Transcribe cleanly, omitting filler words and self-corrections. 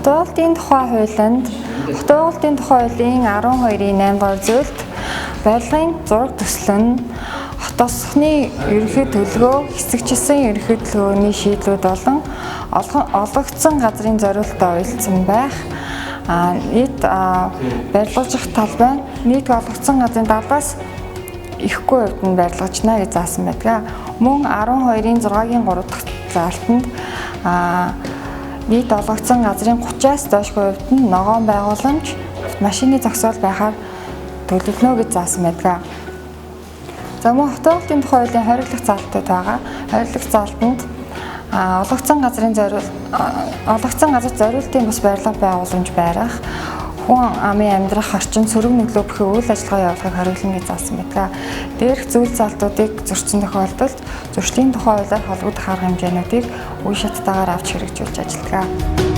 Хотуултын тухай хуулинд хотуултын тухай хуулийн 12-ийн 8 дугаар зүйлд барилгын зураг төсөл нь хот тосхны ерөнхий төлөвлөгөө, хэсэгчилсэн ерөнхий төлөвлөгөөний шийдлүүд болон олгогдсон газрын зориулалтад уялдсан байх. Нийт барилгажих талбай нийт олгогдсон газрын 70-аас ихгүй хувьд нь барилгажна гэж заасан байдаг. Мөн 12-ийн 6-гийн 3 дахь заалтанд нийт олгогдсон газрын 30-аас доошгүй хувьд нь ногоон байгууламж, машины зогсоол байхаар төлөвлөнө гэж заасан байдаг. За мөн хотуултын тухай хуулийн хориглох заалтууд байгаа. Хориглох заалтанд олгогдсон газар зориултын бус барилга байгууламж байрах, хүн амын амьдрах орчин сөрөг нөлөө бүхий үйл ажиллагаа явуулахыг хориглоно гэж заасан байдаг. Дээрх зүйл залтуудыг зөрчсөн тохиолдолд зөрчлийн тухай хуулиар холбогдох арга хэмжээнүүдийг үе шаттайгаар авч хэрэгжүүлж ажилладаг.